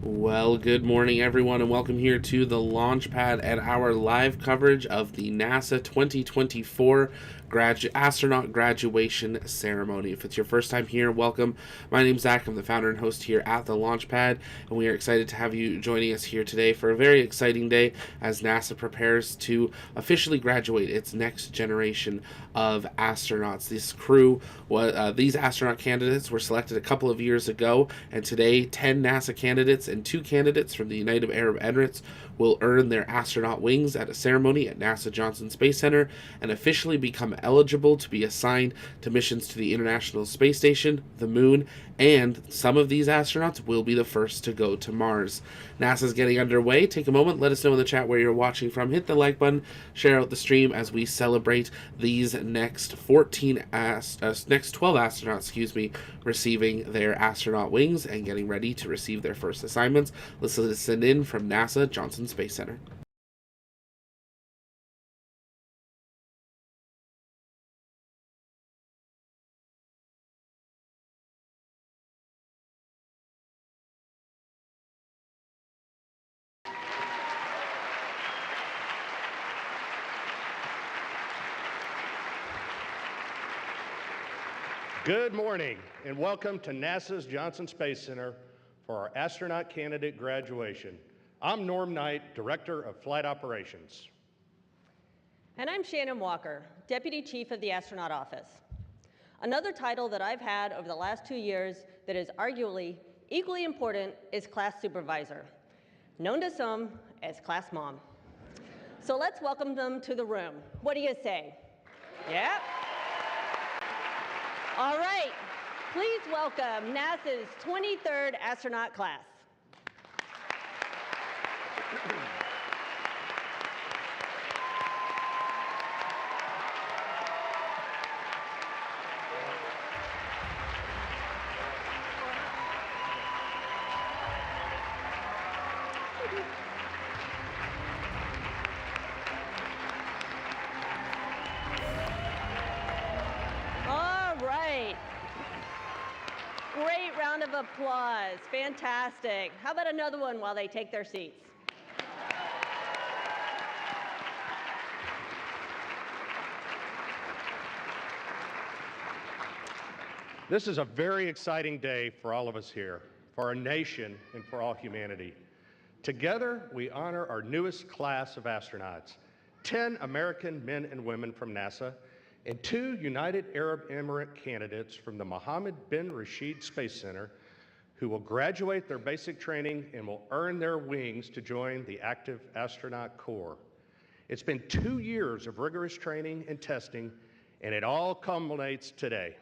Well, good morning, everyone, and welcome here to the Launchpad and our live coverage of the NASA 2024 astronaut graduation ceremony. If it's your first time here, welcome. My name's Zach. I'm the founder and host here at the Launchpad, and we are excited to have you joining us here today for a very exciting day as NASA prepares to officially graduate its next generation of astronauts. These astronaut candidates were selected a couple of years ago, and today 10 NASA candidates and 2 candidates from the United Arab Emirates will earn their astronaut wings at a ceremony at NASA Johnson Space Center and officially become eligible to be assigned to missions to the International Space Station, the Moon, and some of these astronauts will be the first to go to Mars. NASA's getting underway. Take a moment, let us know in the chat where you're watching from. Hit the like button, share out the stream as we celebrate these next 12 astronauts, receiving their astronaut wings and getting ready to receive their first assignments. Let's listen in from NASA Johnson Space Center. Good morning and welcome to NASA's Johnson Space Center for our astronaut candidate graduation. I'm Norm Knight, Director of Flight Operations. And I'm Shannon Walker, Deputy Chief of the Astronaut Office. Another title that I've had over the last 2 years that is arguably equally important is Class Supervisor, known to some as Class Mom. So let's welcome them to the room. What do you say? Yeah? All right, please welcome NASA's 23rd astronaut class. Great round of applause. Fantastic. How about another one while they take their seats? This is a very exciting day for all of us here, for our nation, and for all humanity. Together, we honor our newest class of astronauts, 10 American men and women from NASA, and 2 United Arab Emirates candidates from the Mohammed bin Rashid Space Center who will graduate their basic training and will earn their wings to join the active astronaut corps. It's been 2 years of rigorous training and testing, and it all culminates today.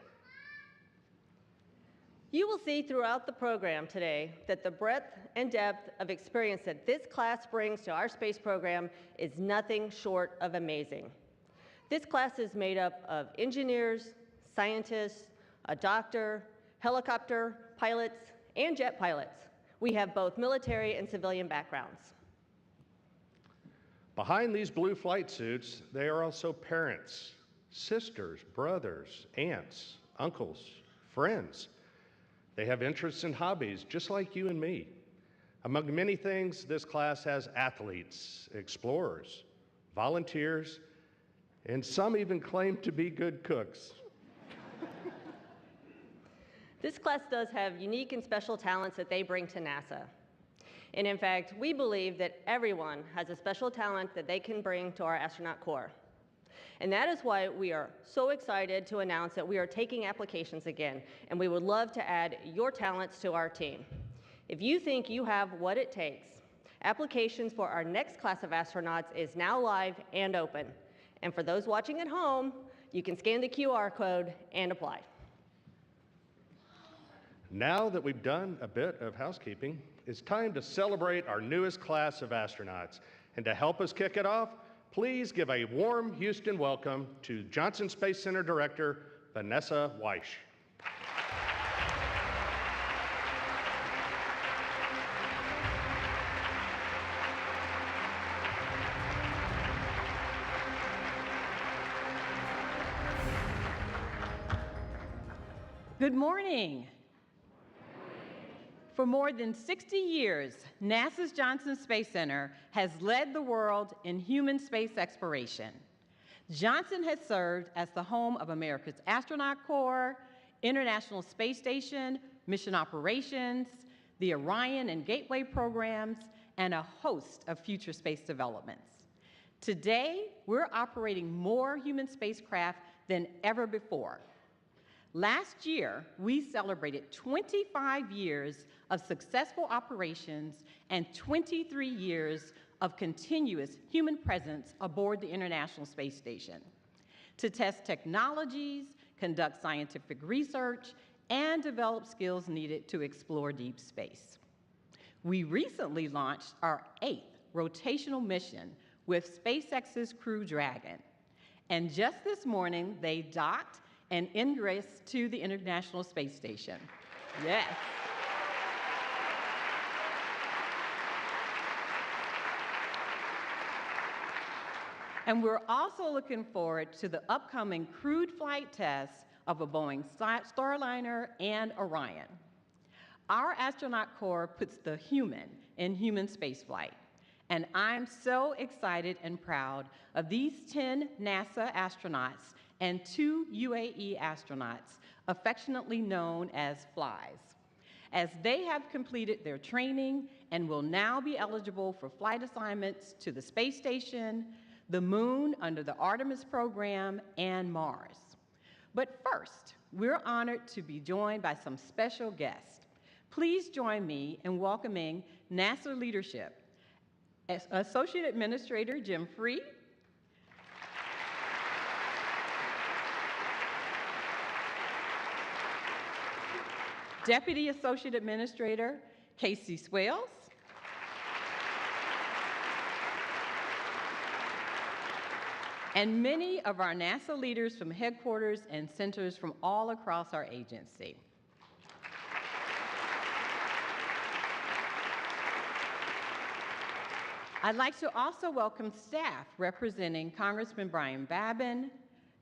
You will see throughout the program today that the breadth and depth of experience that this class brings to our space program is nothing short of amazing. This class is made up of engineers, scientists, a doctor, helicopter pilots, and jet pilots. We have both military and civilian backgrounds. Behind these blue flight suits, they are also parents, sisters, brothers, aunts, uncles, friends. They have interests and hobbies just like you and me. Among many things, this class has athletes, explorers, volunteers, and some even claim to be good cooks. This class does have unique and special talents that they bring to NASA. And in fact, we believe that everyone has a special talent that they can bring to our astronaut corps. And that is why we are so excited to announce that we are taking applications again, and we would love to add your talents to our team. If you think you have what it takes, applications for our next class of astronauts is now live and open. And for those watching at home, you can scan the QR code and apply. Now that we've done a bit of housekeeping, it's time to celebrate our newest class of astronauts. And to help us kick it off, please give a warm Houston welcome to Johnson Space Center Director Vanessa Weish. Good morning. For more than 60 years, NASA's Johnson Space Center has led the world in human space exploration. Johnson has served as the home of America's Astronaut Corps, International Space Station, Mission Operations, the Orion and Gateway programs, and a host of future space developments. Today, we're operating more human spacecraft than ever before. Last year, we celebrated 25 years of successful operations and 23 years of continuous human presence aboard the International Space Station to test technologies, conduct scientific research, and develop skills needed to explore deep space. We recently launched our 8th rotational mission with SpaceX's Crew Dragon. And just this morning, they docked and ingressed to the International Space Station. Yes. And we're also looking forward to the upcoming crewed flight tests of a Boeing Starliner and Orion. Our astronaut corps puts the human in human spaceflight. And I'm so excited and proud of these 10 NASA astronauts and 2 UAE astronauts, affectionately known as FLIES, as they have completed their training and will now be eligible for flight assignments to the space station, the moon under the Artemis program, and Mars. But first, we're honored to be joined by some special guests. Please join me in welcoming NASA leadership. Associate Administrator Jim Free, Deputy Associate Administrator Casey Swales, and many of our NASA leaders from headquarters and centers from all across our agency. I'd like to also welcome staff representing Congressman Brian Babin,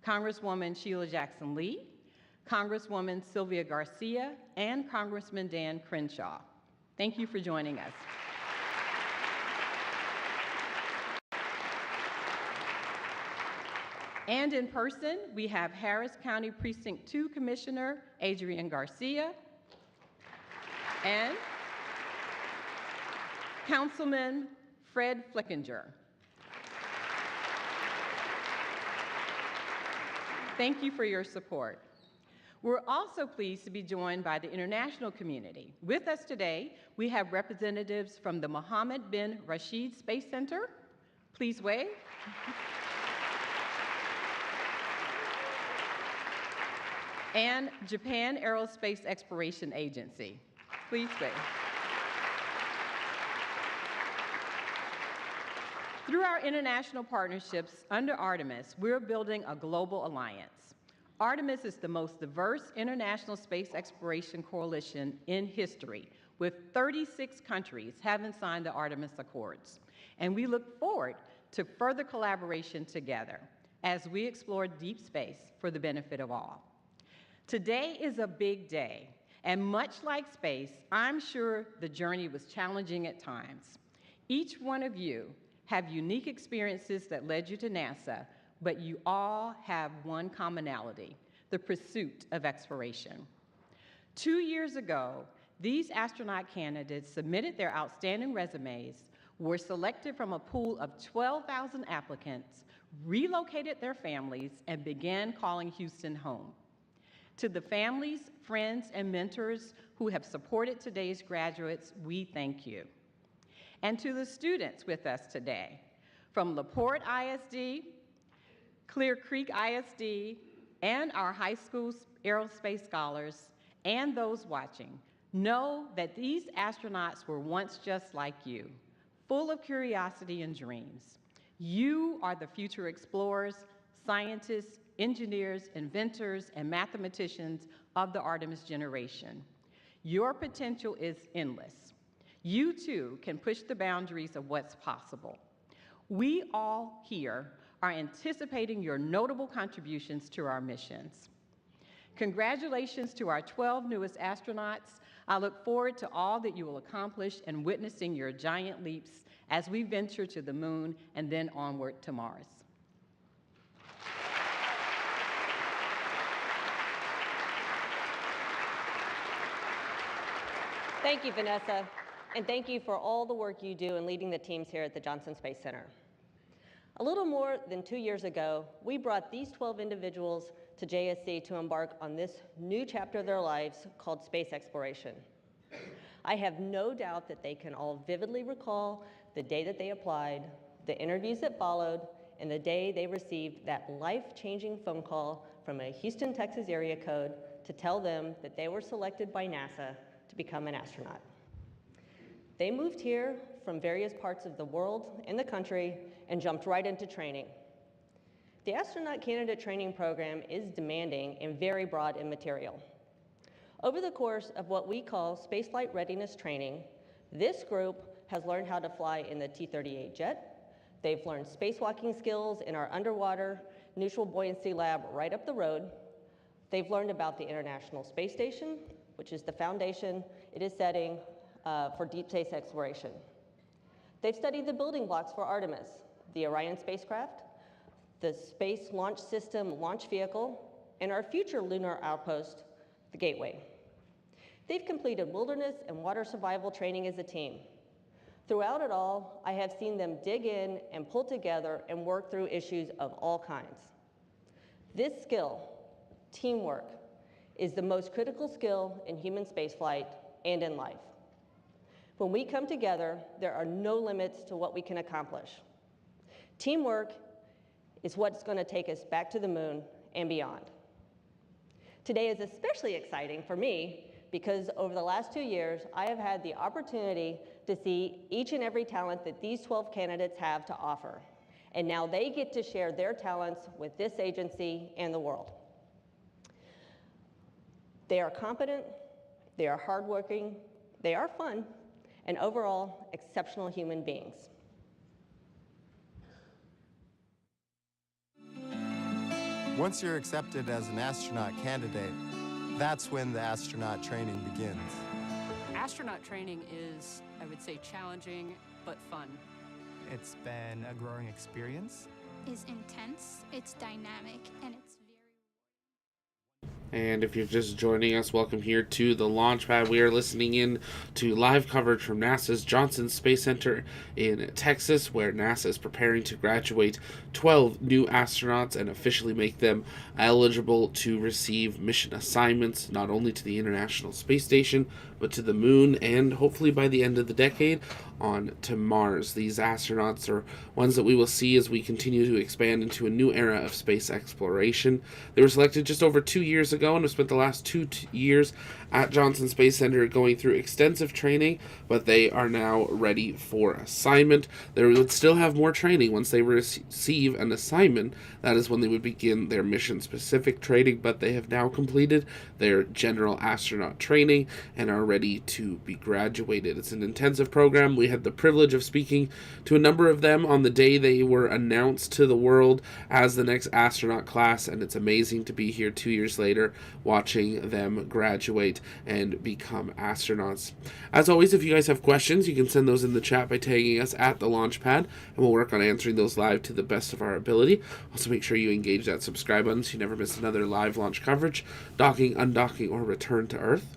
Congresswoman Sheila Jackson-Lee, Congresswoman Sylvia Garcia, and Congressman Dan Crenshaw. Thank you for joining us. And in person, we have Harris County Precinct 2 Commissioner Adrian Garcia and Councilman Fred Flickinger. Thank you for your support. We're also pleased to be joined by the international community. With us today, we have representatives from the Mohammed bin Rashid Space Center. Please wave. And Japan Aerospace Exploration Agency. Please wave. Through our international partnerships under Artemis, we're building a global alliance. Artemis is the most diverse international space exploration coalition in history, with 36 countries having signed the Artemis Accords. And we look forward to further collaboration together as we explore deep space for the benefit of all. Today is a big day, and much like space, I'm sure the journey was challenging at times. Each one of you have unique experiences that led you to NASA, but you all have one commonality: the pursuit of exploration. 2 years ago, these astronaut candidates submitted their outstanding resumes, were selected from a pool of 12,000 applicants, relocated their families, and began calling Houston home. To the families, friends, and mentors who have supported today's graduates, we thank you. And to the students with us today, from LaPorte ISD, Clear Creek ISD, and our high school aerospace scholars, and those watching, know that these astronauts were once just like you, full of curiosity and dreams. You are the future explorers, scientists, engineers, inventors, and mathematicians of the Artemis generation. Your potential is endless. You too can push the boundaries of what's possible. We all here are anticipating your notable contributions to our missions. Congratulations to our 12 newest astronauts. I look forward to all that you will accomplish and witnessing your giant leaps as we venture to the moon and then onward to Mars. Thank you, Vanessa, and thank you for all the work you do in leading the teams here at the Johnson Space Center. A little more than 2 years ago, we brought these 12 individuals to JSC to embark on this new chapter of their lives called space exploration. I have no doubt that they can all vividly recall the day that they applied, the interviews that followed, and the day they received that life-changing phone call from a Houston, Texas area code to tell them that they were selected by NASA to become an astronaut. They moved here from various parts of the world and the country and jumped right into training. The astronaut candidate training program is demanding and very broad in material. Over the course of what we call spaceflight readiness training, this group has learned how to fly in the T-38 jet. They've learned spacewalking skills in our underwater neutral buoyancy lab right up the road. They've learned about the International Space Station, which is the foundation it is setting for deep space exploration. They've studied the building blocks for Artemis, the Orion spacecraft, the Space Launch System launch vehicle, and our future lunar outpost, the Gateway. They've completed wilderness and water survival training as a team. Throughout it all, I have seen them dig in and pull together and work through issues of all kinds. This skill, teamwork, is the most critical skill in human spaceflight and in life. When we come together, there are no limits to what we can accomplish. Teamwork is what's going to take us back to the moon and beyond. Today is especially exciting for me because over the last 2 years, I have had the opportunity to see each and every talent that these 12 candidates have to offer. And now they get to share their talents with this agency and the world. They are competent, they are hardworking, they are fun, and overall exceptional human beings. Once you're accepted as an astronaut candidate, that's when the astronaut training begins. Astronaut training is, I would say, challenging but fun. It's been a growing experience. Is intense, it's dynamic, and it's And if you're just joining us, welcome here to the launch pad. We are listening in to live coverage from NASA's Johnson Space Center in Texas, where NASA is preparing to graduate 12 new astronauts and officially make them eligible to receive mission assignments, not only to the International Space Station, but to the moon, and hopefully by the end of the decade, on to Mars. These astronauts are ones that we will see as we continue to expand into a new era of space exploration. They were selected just over 2 years ago and have spent the last 2 years at Johnson Space Center going through extensive training, but they are now ready for assignment. They would still have more training once they receive an assignment. That is when they would begin their mission-specific training, but they have now completed their general astronaut training and are ready to be graduated. It's an intensive program. We had the privilege of speaking to a number of them on the day they were announced to the world as the next astronaut class, and it's amazing to be here 2 years later watching them graduate and become astronauts. As always, if you guys have questions, you can send those in the chat by tagging us at the launch pad, and we'll work on answering those live to the best of our ability. Also, make sure you engage that subscribe button so you never miss another live launch coverage, docking, undocking, or return to Earth.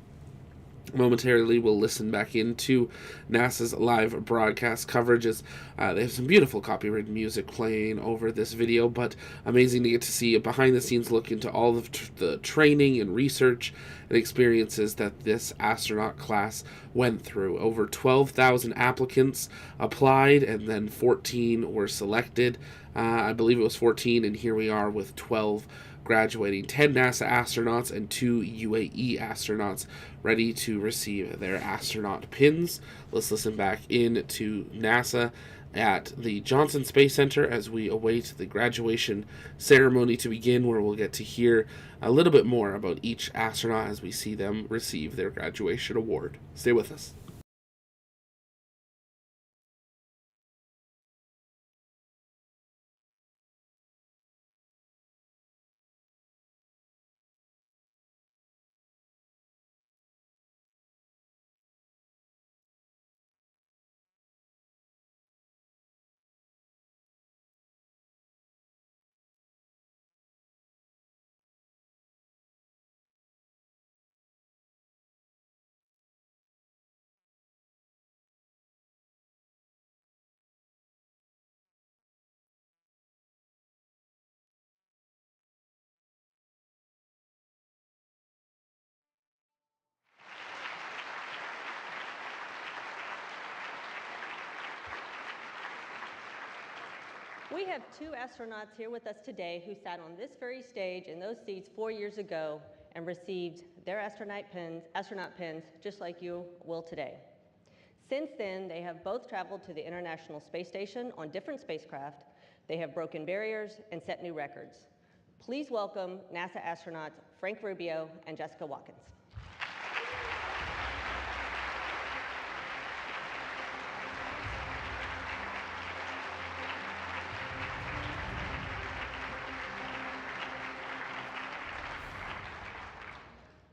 Momentarily, we'll listen back into NASA's live broadcast coverage as they have some beautiful copyrighted music playing over this video, but amazing to get to see a behind-the-scenes look into all of the training and research and experiences that this astronaut class went through. Over 12,000 applicants applied, and then 14 were selected. I believe it was 14, and here we are with 12 graduating, 10 NASA astronauts and 2 UAE astronauts ready to receive their astronaut pins. Let's listen back in to NASA at the Johnson Space Center as we await the graduation ceremony to begin, where we'll get to hear a little bit more about each astronaut as we see them receive their graduation award. Stay with us. We have two astronauts here with us today who sat on this very stage in those seats 4 years ago and received their astronaut pins just like you will today. Since then, they have both traveled to the International Space Station on different spacecraft. They have broken barriers and set new records. Please welcome NASA astronauts Frank Rubio and Jessica Watkins.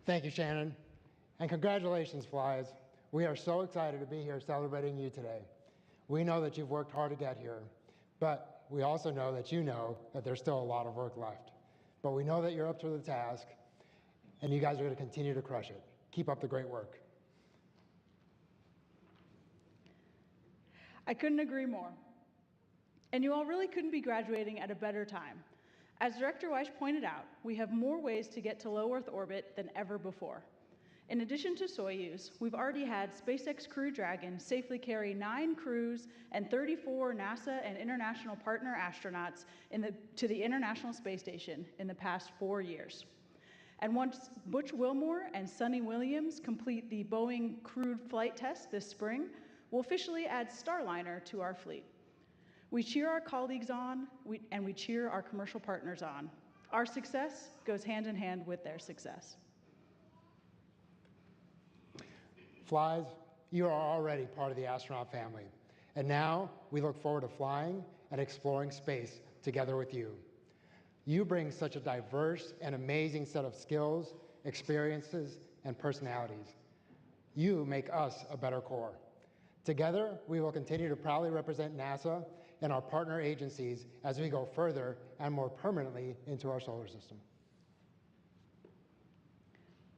Thank you, Shannon. And congratulations, Flies. We are so excited to be here celebrating you today. We know that you've worked hard to get here, but we also know that there's still a lot of work left. But we know that you're up to the task, and you guys are going to continue to crush it. Keep up the great work. I couldn't agree more. And you all really couldn't be graduating at a better time. As Director Weiss pointed out, we have more ways to get to low Earth orbit than ever before. In addition to Soyuz, we've already had SpaceX Crew Dragon safely carry 9 crews and 34 NASA and international partner astronauts to the International Space Station in the past 4 years. And once Butch Wilmore and Sunny Williams complete the Boeing crewed flight test this spring, we'll officially add Starliner to our fleet. We cheer our colleagues on, and we cheer our commercial partners on. Our success goes hand in hand with their success. Flies, you are already part of the astronaut family. And now we look forward to flying and exploring space together with you. You bring such a diverse and amazing set of skills, experiences, and personalities. You make us a better Corps. Together, we will continue to proudly represent NASA and our partner agencies as we go further and more permanently into our solar system.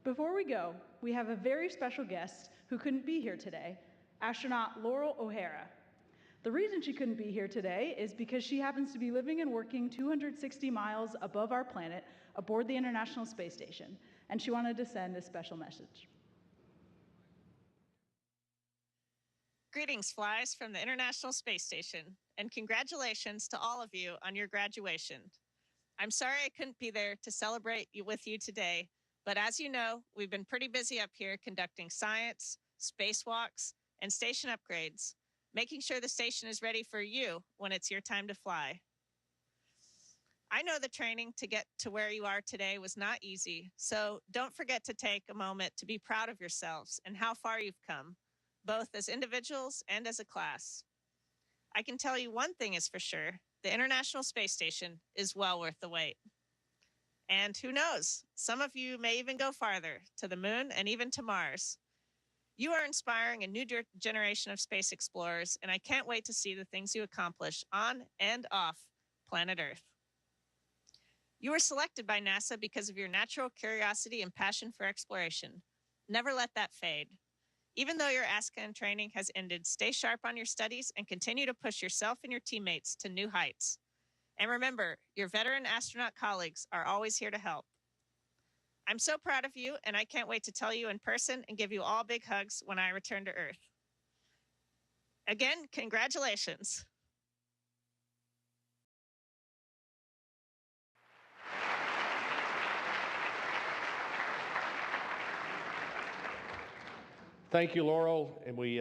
Before we go, we have a very special guest who couldn't be here today, astronaut Laurel O'Hara. The reason she couldn't be here today is because she happens to be living and working 260 miles above our planet aboard the International Space Station, and she wanted to send a special message. Greetings, Flies, from the International Space Station, and congratulations to all of you on your graduation. I'm sorry I couldn't be there to celebrate with you today, but as you know, we've been pretty busy up here conducting science, spacewalks, and station upgrades, making sure the station is ready for you when it's your time to fly. I know the training to get to where you are today was not easy, so don't forget to take a moment to be proud of yourselves and how far you've come, both as individuals and as a class. I can tell you one thing is for sure, the International Space Station is well worth the wait. And who knows, some of you may even go farther, to the moon and even to Mars. You are inspiring a new generation of space explorers, and I can't wait to see the things you accomplish on and off planet Earth. You were selected by NASA because of your natural curiosity and passion for exploration. Never let that fade. Even though your ASCAN training has ended, stay sharp on your studies and continue to push yourself and your teammates to new heights. And remember, your veteran astronaut colleagues are always here to help. I'm so proud of you, and I can't wait to tell you in person and give you all big hugs when I return to Earth. Again, congratulations. Thank you, Laurel, and we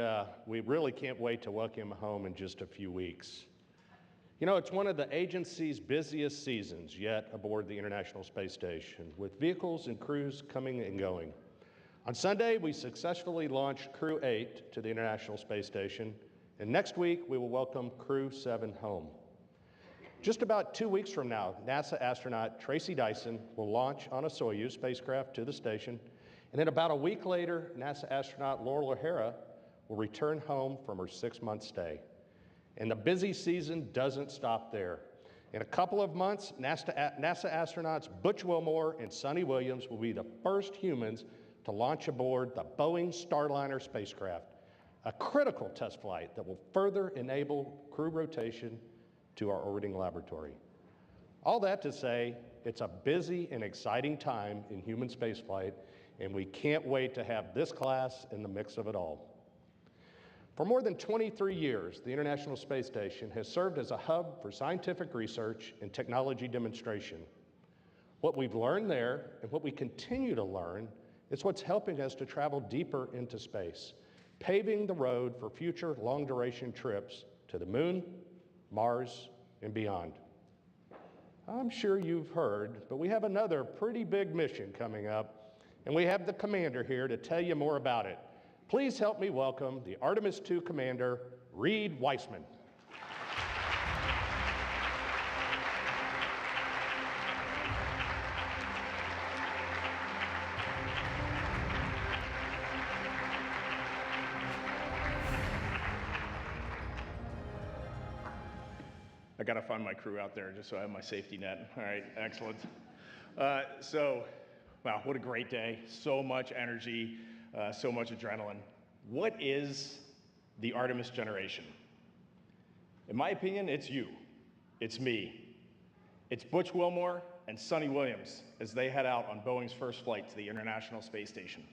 really can't wait to welcome him home in just a few weeks. You know, it's one of the agency's busiest seasons yet aboard the International Space Station, with vehicles and crews coming and going. On Sunday, we successfully launched Crew 8 to the International Space Station, and next week we will welcome Crew 7 home. Just about 2 weeks from now, NASA astronaut Tracy Dyson will launch on a Soyuz spacecraft to the station, and then about a week later, NASA astronaut Laurel O'Hara will return home from her 6-month stay. And the busy season doesn't stop there. In a couple of months, NASA astronauts Butch Wilmore and Sunny Williams will be the first humans to launch aboard the Boeing Starliner spacecraft, a critical test flight that will further enable crew rotation to our orbiting laboratory. All that to say, it's a busy and exciting time in human spaceflight, and we can't wait to have this class in the mix of it all. For more than 23 years, the International Space Station has served as a hub for scientific research and technology demonstration. What we've learned there and what we continue to learn is what's helping us to travel deeper into space, paving the road for future long-duration trips to the Moon, Mars, and beyond. I'm sure you've heard, but we have another pretty big mission coming up, and we have the commander here to tell you more about it. Please help me welcome the Artemis II commander, Reed Weissman. I gotta find my crew out there just so I have my safety net. All right, excellent. Wow, what a great day. So much energy, so much adrenaline. What is the Artemis generation? In my opinion, it's you. It's me. It's Butch Wilmore and Sonny Williams as they head out on Boeing's first flight to the International Space Station.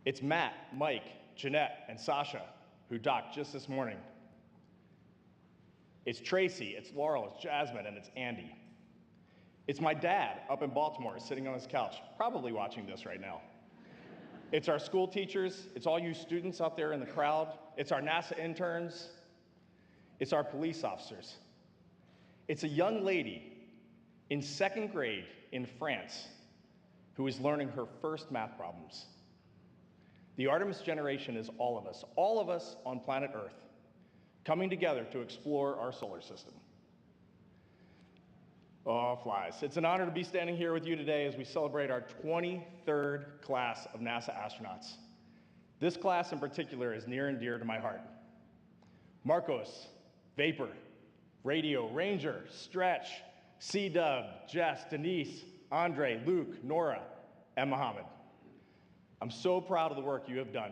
It's Matt, Mike, Jeanette, and Sasha, who docked just this morning. It's Tracy, it's Laurel, it's Jasmine, and it's Andy. It's my dad up in Baltimore sitting on his couch, probably watching this right now. It's our school teachers, it's all you students out there in the crowd, it's our NASA interns, it's our police officers. It's a young lady in 2nd grade in France who is learning her first math problems. The Artemis generation is all of us on planet Earth, coming together to explore our solar system. Oh, flies. It's an honor to be standing here with you today as we celebrate our 23rd class of NASA astronauts. This class in particular is near and dear to my heart. Marcos, Vapor, Radio, Ranger, Stretch, C-Dub, Jess, Denise, Andre, Luke, Nora, and Mohammed. I'm so proud of the work you have done,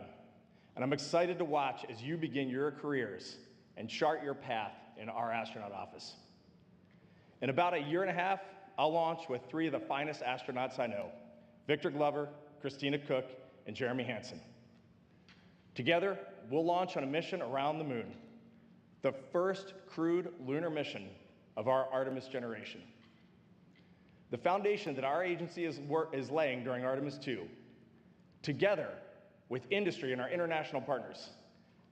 and I'm excited to watch as you begin your careers and chart your path in our astronaut office. In about a year and a half, I'll launch with 3 of the finest astronauts I know, Victor Glover, Christina Cook, and Jeremy Hansen. Together, we'll launch on a mission around the moon, the first crewed lunar mission of our Artemis generation. The foundation that our agency is laying during Artemis II, together with industry and our international partners,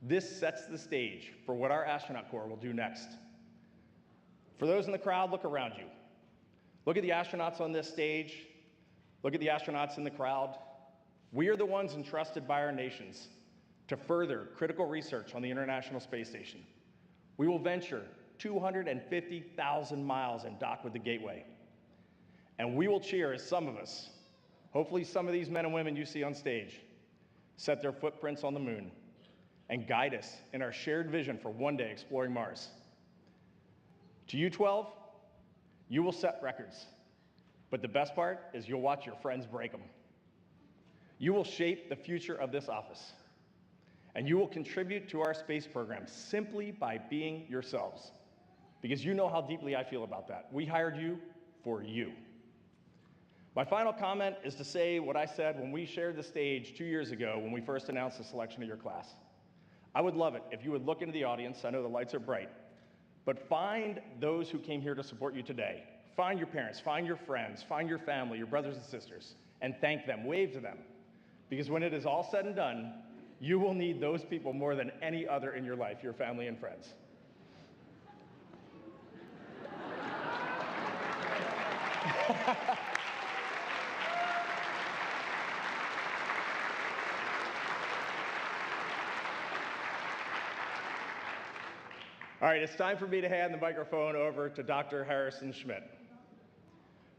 this sets the stage for what our astronaut corps will do next. For those in the crowd, look around you. Look at the astronauts on this stage. Look at the astronauts in the crowd. We are the ones entrusted by our nations to further critical research on the International Space Station. We will venture 250,000 miles and dock with the Gateway. And we will cheer as some of us, hopefully some of these men and women you see on stage, set their footprints on the moon and guide us in our shared vision for one day exploring Mars. To you 12, you will set records, but the best part is you'll watch your friends break them. You will shape the future of this office, and you will contribute to our space program simply by being yourselves, because you know how deeply I feel about that. We hired you for you. My final comment is to say what I said when we shared the stage 2 years ago when we first announced the selection of your class. I would love it if you would look into the audience. I know the lights are bright, but find those who came here to support you today. Find your parents, find your friends, find your family, your brothers and sisters, and thank them, wave to them. Because when it is all said and done, you will need those people more than any other in your life, your family and friends. All right, it's time for me to hand the microphone over to Dr. Harrison Schmitt.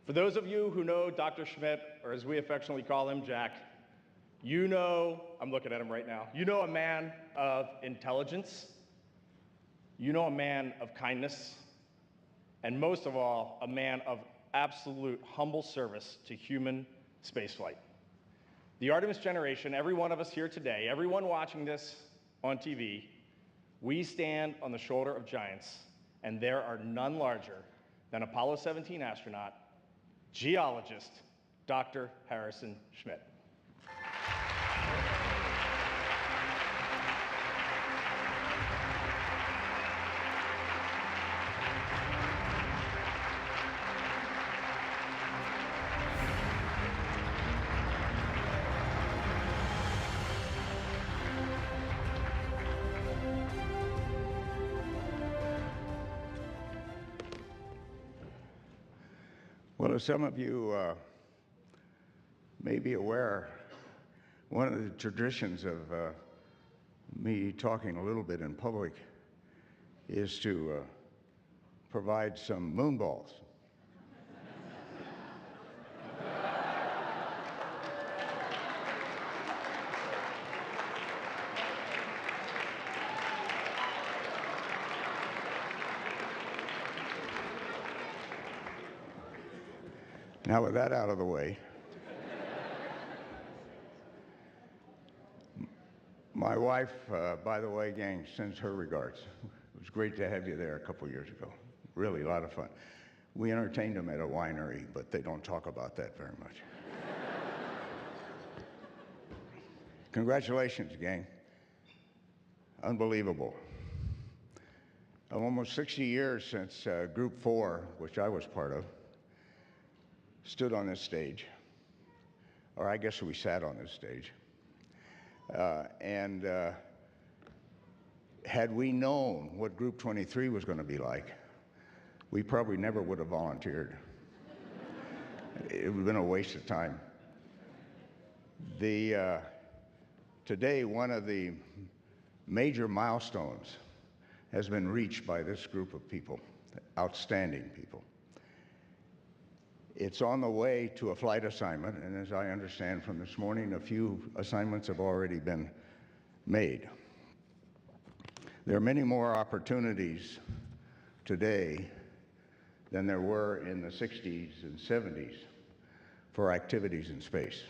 For those of you who know Dr. Schmitt, or as we affectionately call him, Jack, you know, I'm looking at him right now, you know a man of intelligence, you know a man of kindness, and most of all, a man of absolute humble service to human spaceflight. The Artemis generation, every one of us here today, everyone watching this on TV, we stand on the shoulder of giants, and there are none larger than Apollo 17 astronaut, geologist, Dr. Harrison Schmitt. Well, as some of you may be aware, one of the traditions of me talking a little bit in public is to provide some moon balls. Now, with that out of the way, my wife, by the way, gang, sends her regards. It was great to have you there a couple years ago. Really a lot of fun. We entertained them at a winery, but they don't talk about that very much. Congratulations, gang. Unbelievable. Almost 60 years since Group 4, which I was part of, stood on this stage, or I guess we sat on this stage, and had we known what Group 23 was going to be like, we probably never would have volunteered. It would have been a waste of time. Today, one of the major milestones has been reached by this group of people, outstanding people. It's on the way to a flight assignment, and as I understand from this morning, a few assignments have already been made. There are many more opportunities today than there were in the 60s and 70s for activities in space.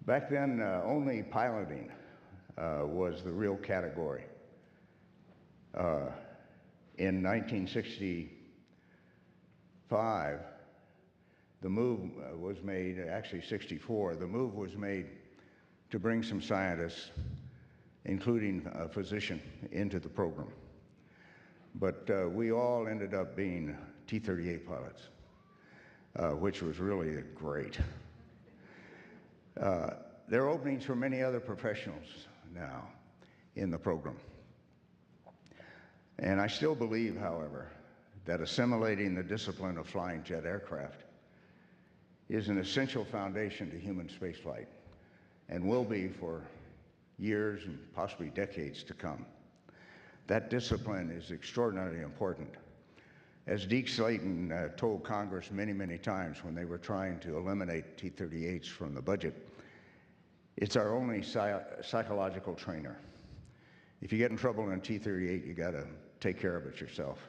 Back then, only piloting was the real category. In 1965, the move was made, actually 64, the move was made to bring some scientists, including a physician, into the program. But we all ended up being T-38 pilots, which was really great. There are openings for many other professionals now in the program. And I still believe, however, that assimilating the discipline of flying jet aircraft is an essential foundation to human spaceflight and will be for years and possibly decades to come. That discipline is extraordinarily important. As Deke Slayton told Congress many, many times when they were trying to eliminate T-38s from the budget, it's our only psychological trainer. If you get in trouble in a T-38, you got to take care of it yourself.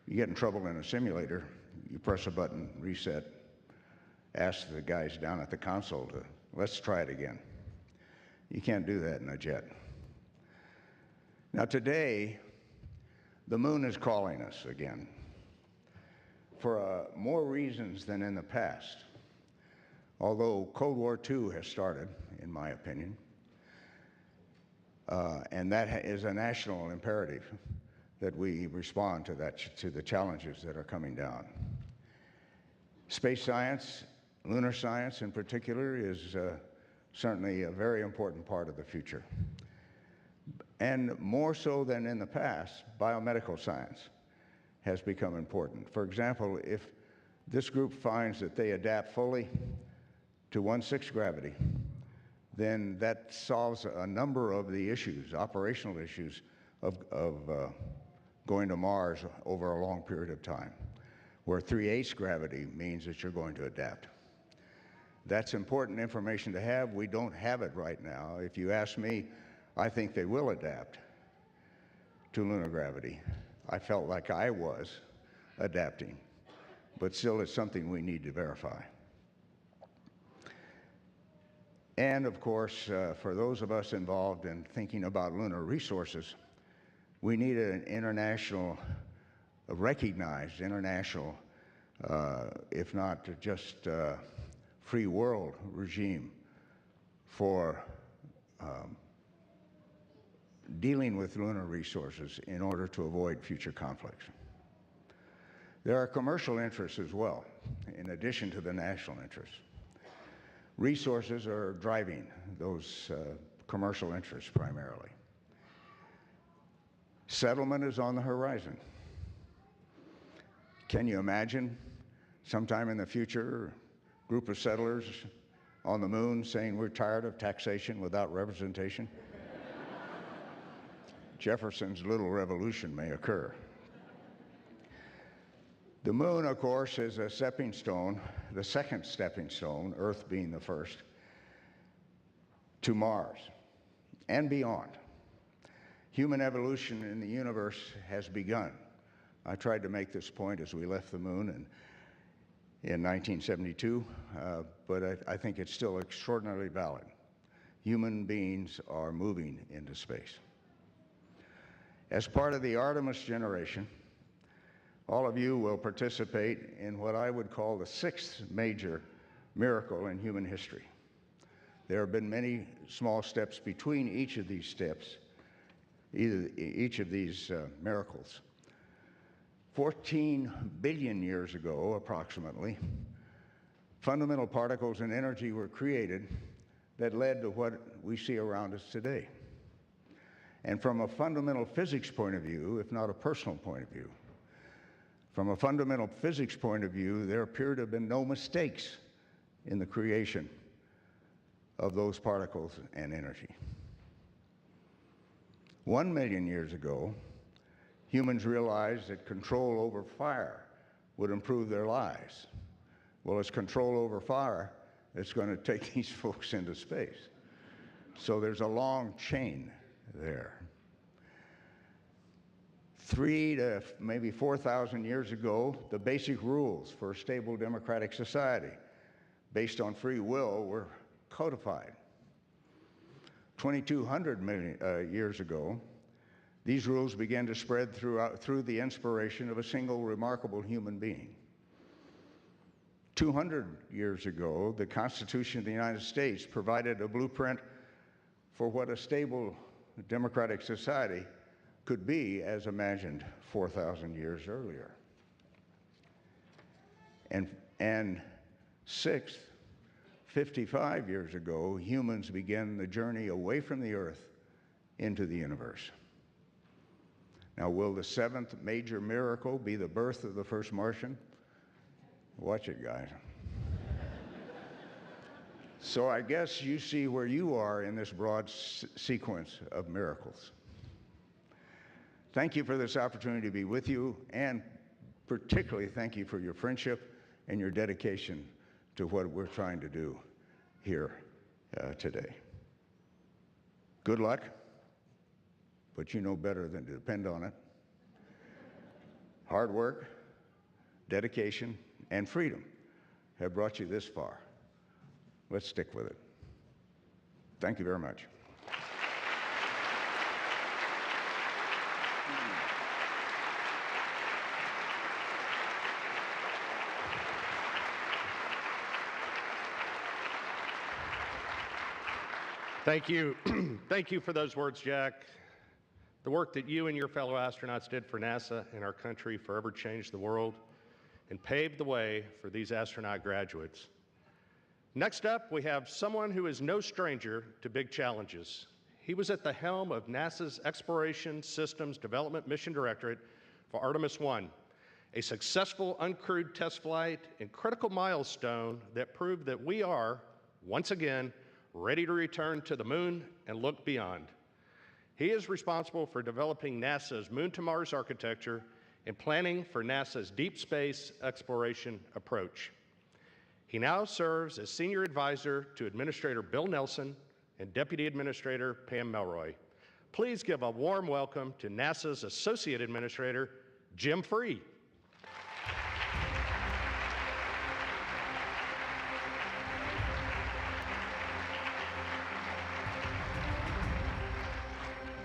You get in trouble in a simulator, you press a button, reset, ask the guys down at the console to, let's try it again. You can't do that in a jet. Now today, the moon is calling us again for more reasons than in the past. Although Cold War II has started, in my opinion, and that is a national imperative that we respond to the challenges that are coming down. Space science, lunar science in particular, is certainly a very important part of the future. And more so than in the past, biomedical science has become important. For example, if this group finds that they adapt fully to 1/6 gravity, then that solves a number of the issues, operational issues of going to Mars over a long period of time, where 3/8 gravity means that you're going to adapt. That's important information to have. We don't have it right now. If you ask me, I think they will adapt to lunar gravity. I felt like I was adapting, but still it's something we need to verify. And of course, for those of us involved in thinking about lunar resources, we need an international, a recognized international, if not just free world regime for dealing with lunar resources in order to avoid future conflicts. There are commercial interests as well, in addition to the national interests. Resources are driving those commercial interests primarily. Settlement is on the horizon. Can you imagine sometime in the future a group of settlers on the moon saying we're tired of taxation without representation? Jefferson's little revolution may occur. The moon, of course, is a stepping stone, the second stepping stone, Earth being the first, to Mars and beyond. Human evolution in the universe has begun. I tried to make this point as we left the moon in 1972, but I think it's still extraordinarily valid. Human beings are moving into space. As part of the Artemis generation, all of you will participate in what I would call the sixth major miracle in human history. There have been many small steps between each of these steps, each of these miracles. 14 billion years ago, approximately, fundamental particles and energy were created that led to what we see around us today. And from a fundamental physics point of view, if not a personal point of view, from a fundamental physics point of view, there appear to have been no mistakes in the creation of those particles and energy. 1 million years ago, humans realized that control over fire would improve their lives. Well, it's control over fire that's going to take these folks into space. So there's a long chain there. 3,000 to maybe 4,000 years ago, the basic rules for a stable democratic society based on free will were codified. 2,200 years ago, these rules began to spread through the inspiration of a single remarkable human being. 200 years ago, the Constitution of the United States provided a blueprint for what a stable democratic society could be as imagined 4,000 years earlier. And sixth, 55 years ago, humans began the journey away from the Earth into the universe. Now, will the seventh major miracle be the birth of the first Martian? Watch it, guys. So I guess you see where you are in this broad sequence of miracles. Thank you for this opportunity to be with you, and particularly thank you for your friendship and your dedication to what we're trying to do here today. Good luck, but you know better than to depend on it. Hard work, dedication, and freedom have brought you this far. Let's stick with it. Thank you very much. Thank you. Thank you for those words, Jack. The work that you and your fellow astronauts did for NASA and our country forever changed the world and paved the way for these astronaut graduates. Next up, we have someone who is no stranger to big challenges. He was at the helm of NASA's Exploration Systems Development Mission Directorate for Artemis I, a successful uncrewed test flight and critical milestone that proved that we are, once again, ready to return to the moon and look beyond. He is responsible for developing NASA's Moon to Mars architecture and planning for NASA's deep space exploration approach. He now serves as Senior Advisor to Administrator Bill Nelson and Deputy Administrator Pam Melroy. Please give a warm welcome to NASA's Associate Administrator, Jim Free.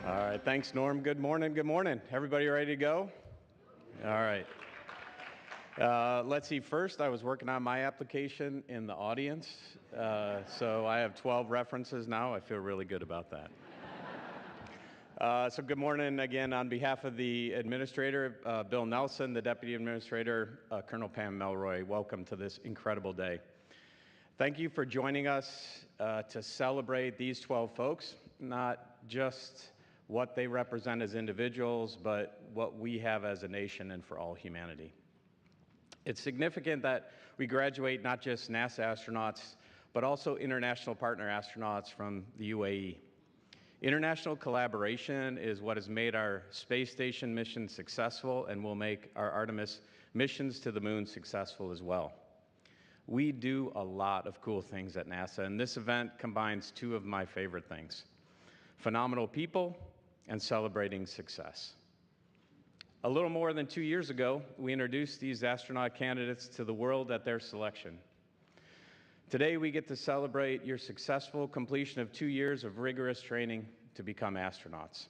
All right, thanks, Norm. Good morning, good morning. Everybody ready to go? All right. Let's see, first I was working on my application in the audience, so I have 12 references now. I feel really good about that. So good morning again on behalf of the Administrator, Bill Nelson, the Deputy Administrator, Colonel Pam Melroy. Welcome to this incredible day. Thank you for joining us to celebrate these 12 folks, not just what they represent as individuals, but what we have as a nation and for all humanity. It's significant that we graduate not just NASA astronauts, but also international partner astronauts from the UAE. International collaboration is what has made our space station mission successful and will make our Artemis missions to the moon successful as well. We do a lot of cool things at NASA, and this event combines two of my favorite things: phenomenal people and celebrating success. A little more than 2 years ago, we introduced these astronaut candidates to the world at their selection. Today, we get to celebrate your successful completion of 2 years of rigorous training to become astronauts.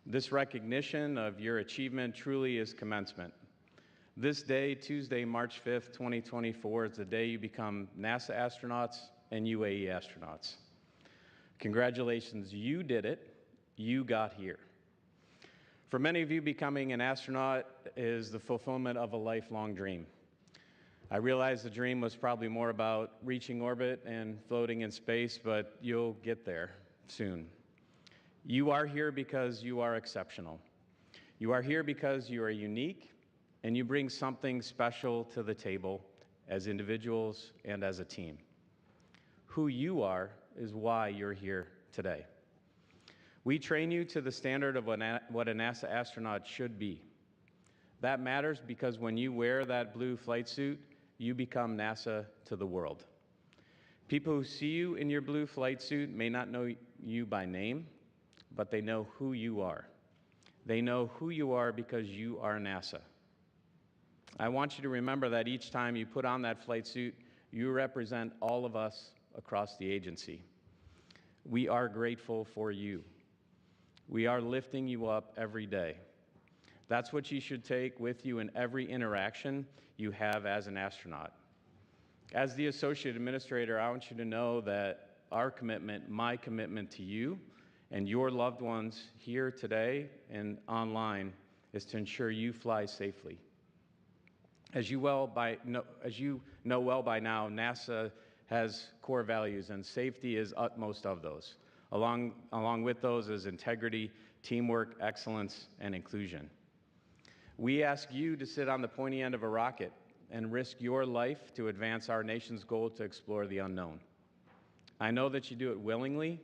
This recognition of your achievement truly is commencement. This day, Tuesday, March 5th, 2024, is the day you become NASA astronauts and UAE astronauts. Congratulations, you did it. You got here. For many of you, becoming an astronaut is the fulfillment of a lifelong dream. I realize the dream was probably more about reaching orbit and floating in space, but you'll get there soon. You are here because you are exceptional. You are here because you are unique, and you bring something special to the table as individuals and as a team. Who you are is why you're here today. We train you to the standard of what a NASA astronaut should be. That matters because when you wear that blue flight suit, you become NASA to the world. People who see you in your blue flight suit may not know you by name, but they know who you are. They know who you are because you are NASA. I want you to remember that each time you put on that flight suit, you represent all of us across the agency. We are grateful for you. We are lifting you up every day. That's what you should take with you in every interaction you have as an astronaut. As the Associate Administrator, I want you to know that our commitment, my commitment to you and your loved ones here today and online is to ensure you fly safely. As you know well by now, NASA has core values, and safety is utmost of those. Along with those is integrity, teamwork, excellence, and inclusion. We ask you to sit on the pointy end of a rocket and risk your life to advance our nation's goal to explore the unknown. I know that you do it willingly,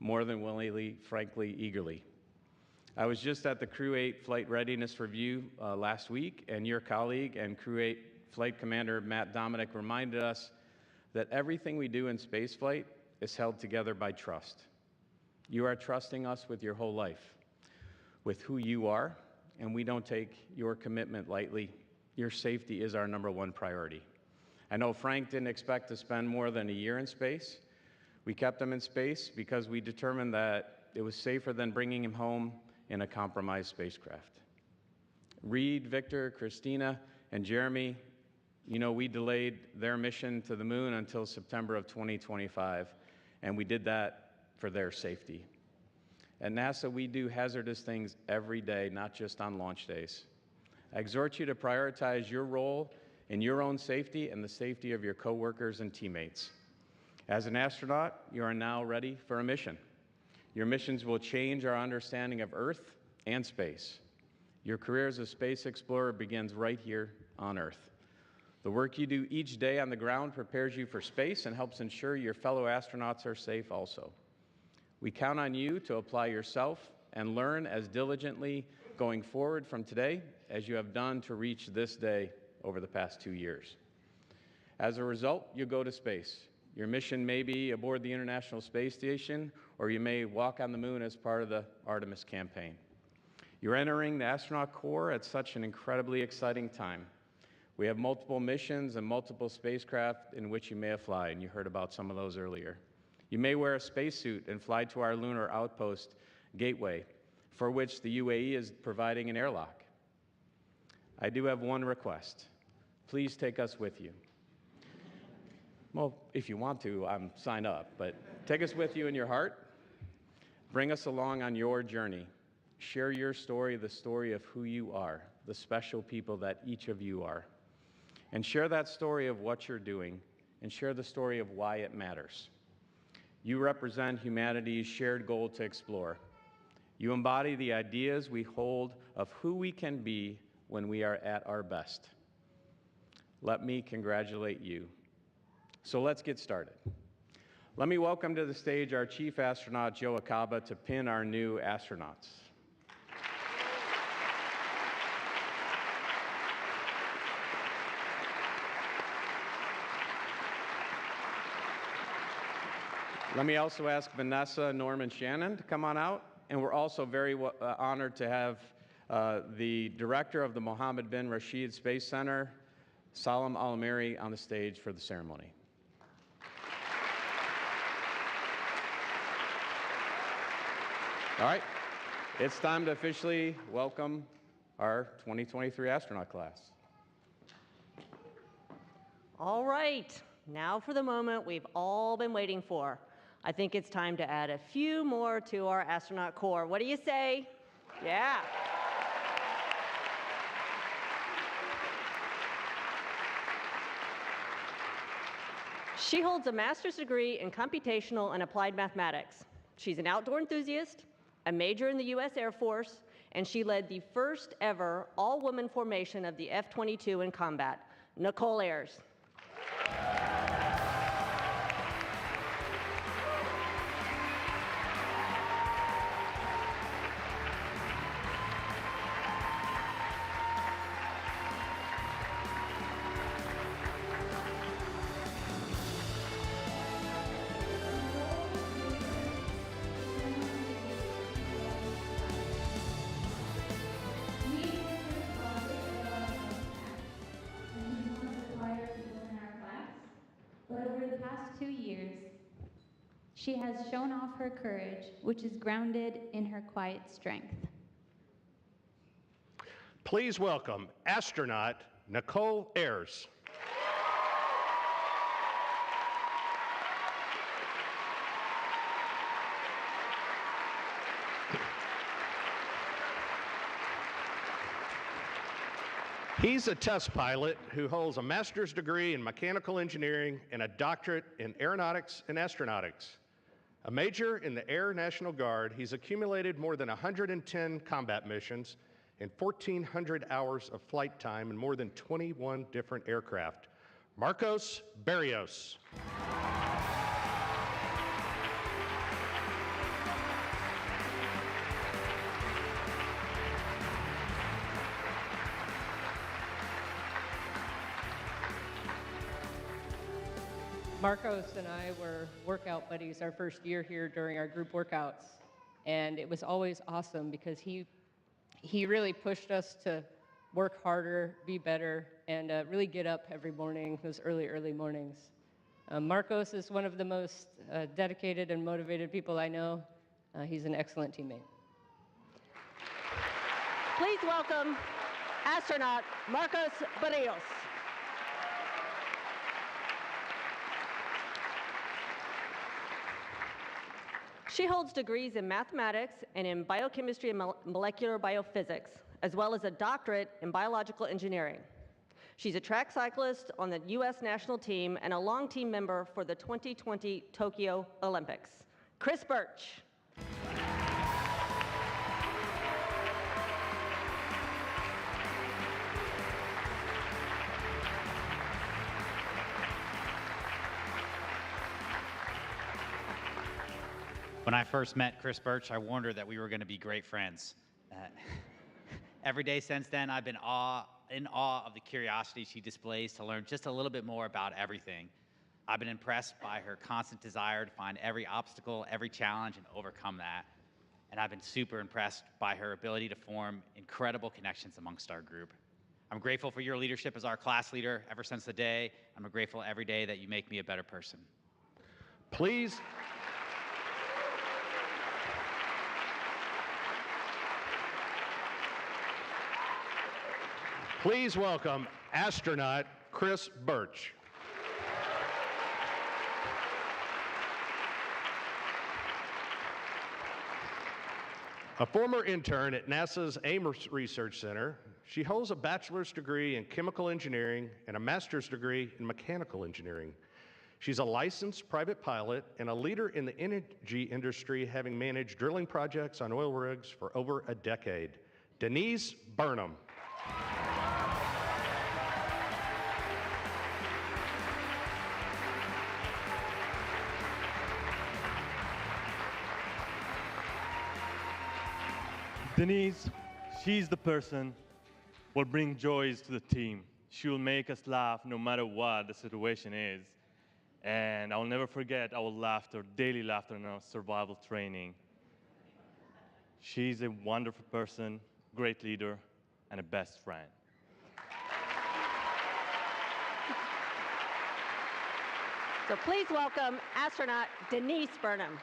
more than willingly, frankly, eagerly. I was just at the Crew 8 Flight Readiness Review last week, and your colleague and Crew 8 Flight Commander Matt Dominic reminded us that everything we do in spaceflight is held together by trust. You are trusting us with your whole life, with who you are, and we don't take your commitment lightly. Your safety is our #1 priority. I know Frank didn't expect to spend more than a year in space. We kept him in space because we determined that it was safer than bringing him home in a compromised spacecraft. Reed, Victor, Christina, and Jeremy, we delayed their mission to the moon until September of 2025, and we did that for their safety. At NASA, we do hazardous things every day, not just on launch days. I exhort you to prioritize your role in your own safety and the safety of your coworkers and teammates. As an astronaut, you are now ready for a mission. Your missions will change our understanding of Earth and space. Your career as a space explorer begins right here on Earth. The work you do each day on the ground prepares you for space and helps ensure your fellow astronauts are safe also. We count on you to apply yourself and learn as diligently going forward from today as you have done to reach this day over the past 2 years. As a result, you go to space. Your mission may be aboard the International Space Station, or you may walk on the moon as part of the Artemis campaign. You're entering the astronaut corps at such an incredibly exciting time. We have multiple missions and multiple spacecraft in which you may fly, and you heard about some of those earlier. You may wear a spacesuit and fly to our lunar outpost, Gateway, for which the UAE is providing an airlock. I do have one request. Please take us with you. Well, if you want to, sign up, but take us with you in your heart. Bring us along on your journey. Share your story, the story of who you are, the special people that each of you are. And share that story of what you're doing, and share the story of why it matters. You represent humanity's shared goal to explore. You embody the ideas we hold of who we can be when we are at our best. let me congratulate you. So let's get started. Let me welcome to the stage our Chief Astronaut, Joe Acaba, to pin our new astronauts. Let me also ask Vanessa, Norm, and Shannon to come on out. And we're also very honored to have the director of the Mohammed bin Rashid Space Center, Salam Al-Amiri, on the stage for the ceremony. All right, it's time to officially welcome our 2023 astronaut class. All right, now for the moment we've all been waiting for. I think it's time to add a few more to our astronaut corps. What do you say? Yeah. She holds a master's degree in computational and applied mathematics. She's an outdoor enthusiast, a major in the U.S. Air Force, and she led the first ever all-woman formation of the F-22 in combat. Nicole Ayers. She has shown off her courage, which is grounded in her quiet strength. Please welcome astronaut Nicole Ayers. He's a test pilot who holds a master's degree in mechanical engineering and a doctorate in aeronautics and astronautics. A major in the Air National Guard, he's accumulated more than 110 combat missions and 1,400 hours of flight time in more than 21 different aircraft. Marcos Barrios. Marcos and I were workout buddies our first year here during our group workouts, and it was always awesome because he really pushed us to work harder, be better, and really get up every morning, those early mornings. Marcos is one of the most dedicated and motivated people I know. He's an excellent teammate. Please welcome astronaut Marcos Barrios. She holds degrees in mathematics and in biochemistry and molecular biophysics, as well as a doctorate in biological engineering. She's a track cyclist on the U.S. national team and a long team member for the 2020 Tokyo Olympics. Chris Birch. When I first met Chris Birch, I wondered that we were going to be great friends. Every day since then, I've been in awe of the curiosity she displays to learn just a little bit more about everything. I've been impressed by her constant desire to find every obstacle, every challenge, and overcome that. And I've been super impressed by her ability to form incredible connections amongst our group. I'm grateful for your leadership as our class leader ever since the day. I'm grateful every day that you make me a better person. Please welcome astronaut Chris Birch. A former intern at NASA's Ames Research Center, she holds a bachelor's degree in chemical engineering and a master's degree in mechanical engineering. She's a licensed private pilot and a leader in the energy industry, having managed drilling projects on oil rigs for over a decade. Denise Burnham. Denise, she's the person who will bring joys to the team. She will make us laugh no matter what the situation is. And I'll never forget our laughter, daily laughter in our survival training. She's a wonderful person, great leader, and a best friend. So please welcome astronaut Denise Burnham.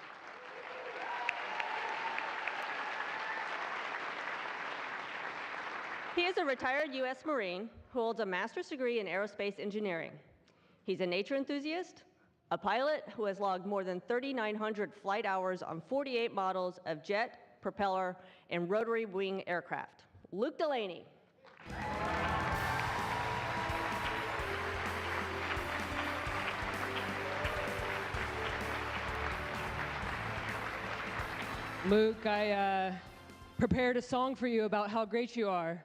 He is a retired U.S. Marine who holds a master's degree in aerospace engineering. He's a nature enthusiast, a pilot who has logged more than 3,900 flight hours on 48 models of jet, propeller, and rotary wing aircraft. Luke Delaney. Luke, I prepared a song for you about how great you are.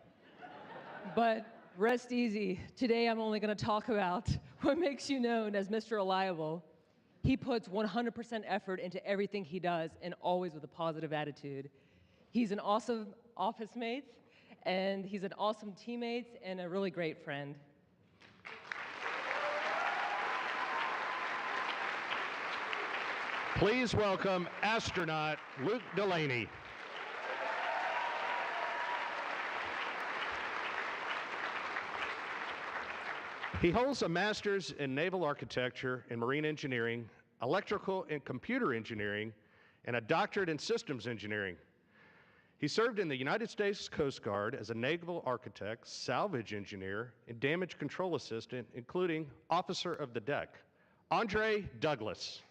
But rest easy. Today I'm only going to talk about what makes you known as Mr. Reliable. He puts 100% effort into everything he does and always with a positive attitude. He's an awesome office mate, and he's an awesome teammate and a really great friend. Please welcome astronaut Luke Delaney. He holds a master's in naval architecture and marine engineering, electrical and computer engineering, and a doctorate in systems engineering. He served in the United States Coast Guard as a naval architect, salvage engineer, and damage control assistant, including officer of the deck. Andre Douglas.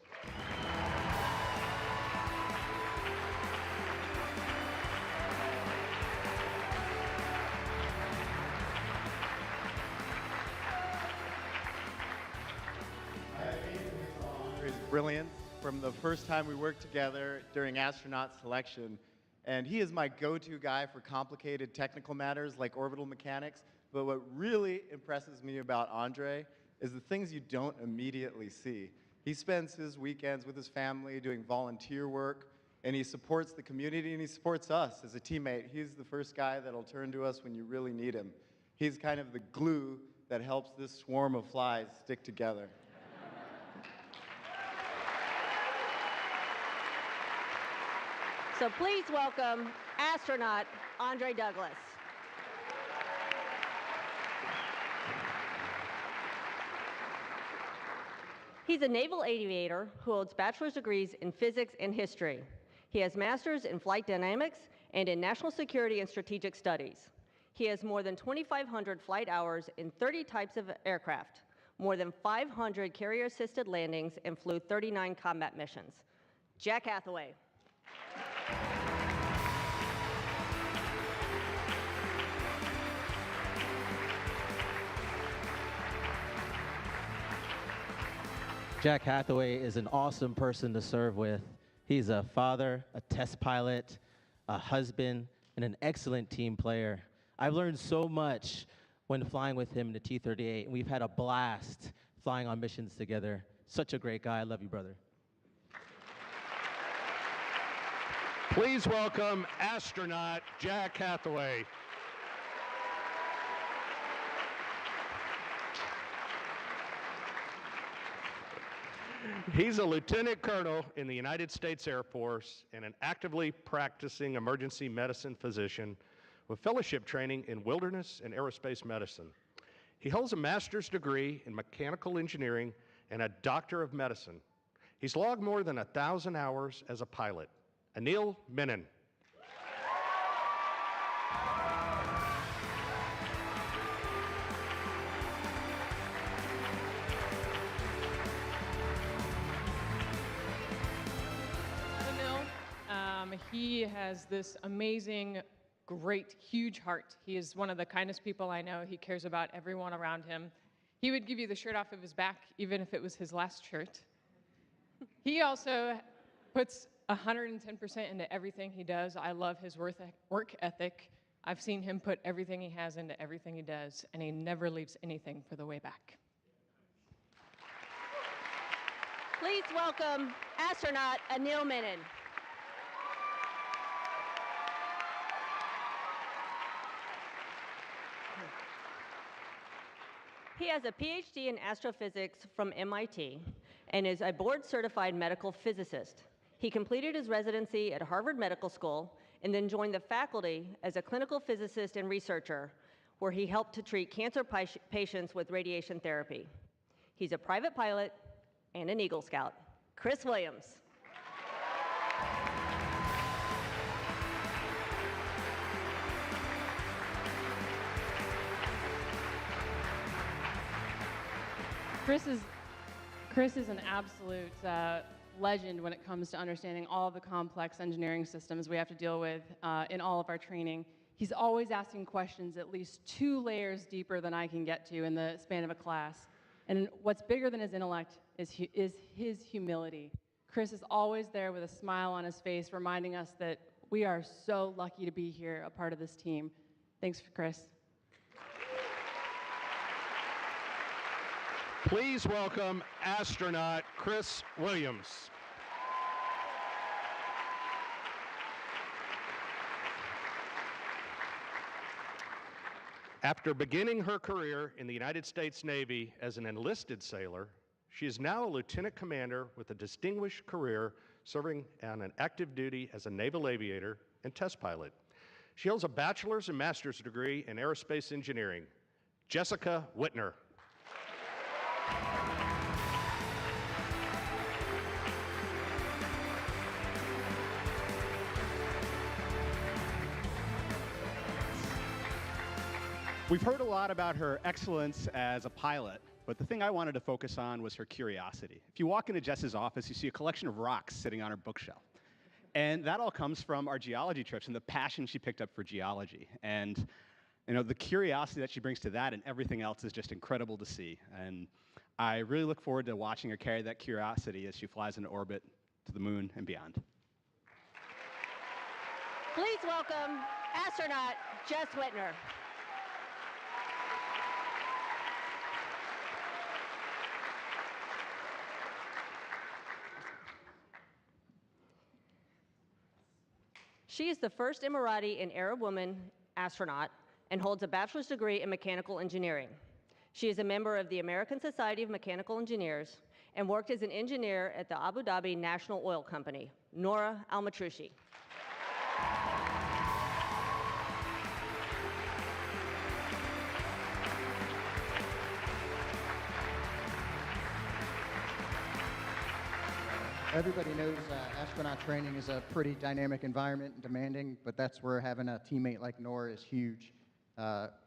Brilliance from the first time we worked together during astronaut selection. And he is my go-to guy for complicated technical matters like orbital mechanics. But what really impresses me about Andre is the things you don't immediately see. He spends his weekends with his family doing volunteer work, and he supports the community, and he supports us as a teammate. He's the first guy that'll turn to us when you really need him. He's kind of the glue that helps this swarm of flies stick together. So please welcome astronaut Andre Douglas. He's a naval aviator who holds bachelor's degrees in physics and history. He has masters in flight dynamics and in national security and strategic studies. He has more than 2,500 flight hours in 30 types of aircraft, more than 500 carrier-assisted landings, and flew 39 combat missions. Jack Hathaway. Jack Hathaway is an awesome person to serve with. He's a father, a test pilot, a husband, and an excellent team player. I've learned so much when flying with him in the T-38, and we've had a blast flying on missions together. Such a great guy. I love you, brother. Please welcome astronaut Jack Hathaway. He's a lieutenant colonel in the United States Air Force and an actively practicing emergency medicine physician with fellowship training in wilderness and aerospace medicine. He holds a master's degree in mechanical engineering and a doctor of medicine. He's logged more than 1,000 hours as a pilot. Anil Menon. He has this amazing, great, huge heart. He is one of the kindest people I know. He cares about everyone around him. He would give you the shirt off of his back, even if it was his last shirt. He also puts 110% into everything he does. I love his work ethic. I've seen him put everything he has into everything he does, and he never leaves anything for the way back. Please welcome astronaut Anil Menon. He has a PhD in astrophysics from MIT and is a board-certified medical physicist. He completed his residency at Harvard Medical School and then joined the faculty as a clinical physicist and researcher, where he helped to treat cancer patients with radiation therapy. He's a private pilot and an Eagle Scout. Chris Williams. Chris is an absolute legend when it comes to understanding all the complex engineering systems we have to deal with in all of our training. He's always asking questions at least 2 layers deeper than I can get to in the span of a class. And what's bigger than his intellect is his humility. Chris is always there with a smile on his face, reminding us that we are so lucky to be here, a part of this team. Thanks, Chris. Please welcome astronaut Chris Williams. After beginning her career in the United States Navy as an enlisted sailor, she is now a lieutenant commander with a distinguished career serving on an active duty as a naval aviator and test pilot. She holds a bachelor's and master's degree in aerospace engineering. Jessica Whitner. We've heard a lot about her excellence as a pilot, but the thing I wanted to focus on was her curiosity. If you walk into Jess's office, you see a collection of rocks sitting on her bookshelf. And that all comes from our geology trips and the passion she picked up for geology. And the curiosity that she brings to that and everything else is just incredible to see. And I really look forward to watching her carry that curiosity as she flies into orbit to the moon and beyond. Please welcome astronaut Jess Whitner. She is the first Emirati and Arab woman astronaut and holds a bachelor's degree in mechanical engineering. She is a member of the American Society of Mechanical Engineers and worked as an engineer at the Abu Dhabi National Oil Company. Nora Al-Matrushi. Everybody knows astronaut training is a pretty dynamic environment and demanding, but that's where having a teammate like Nora is huge.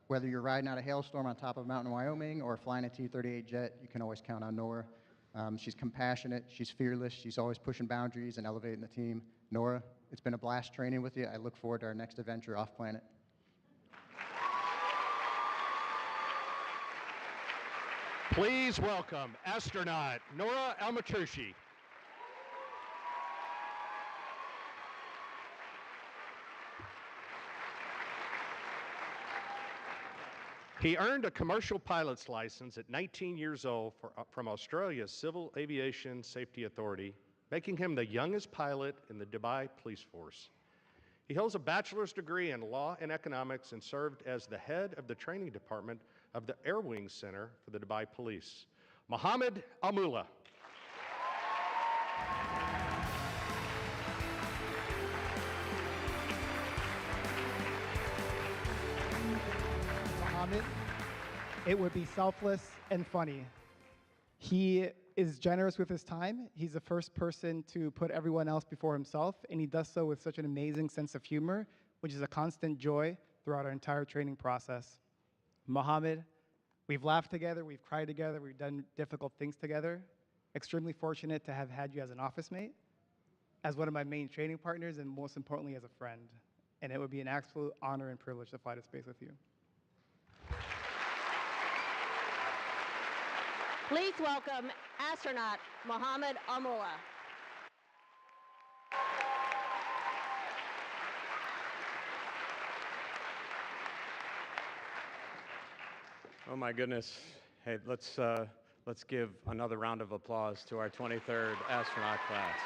Whether you're riding out a hailstorm on top of a mountain in Wyoming or flying a T-38 jet, you can always count on Nora. She's compassionate, she's fearless, she's always pushing boundaries and elevating the team. Nora, it's been a blast training with you. I look forward to our next adventure off planet. Please welcome astronaut Nora Al-Matrushi. He earned a commercial pilot's license at 19 years old from Australia's Civil Aviation Safety Authority, making him the youngest pilot in the Dubai Police Force. He holds a bachelor's degree in law and economics and served as the head of the training department of the Air Wings Center for the Dubai Police. Mohammed Al-Mullah. It would be selfless and funny. He is generous with his time. He's the first person to put everyone else before himself, and he does so with such an amazing sense of humor, which is a constant joy throughout our entire training process. Mohammed, we've laughed together, we've cried together, we've done difficult things together. Extremely fortunate to have had you as an office mate, as one of my main training partners, and most importantly, as a friend. And it would be an absolute honor and privilege to fly to space with you. Please welcome astronaut Mohammed Al-Mullah. Oh my goodness. Hey, let's give another round of applause to our 23rd astronaut class.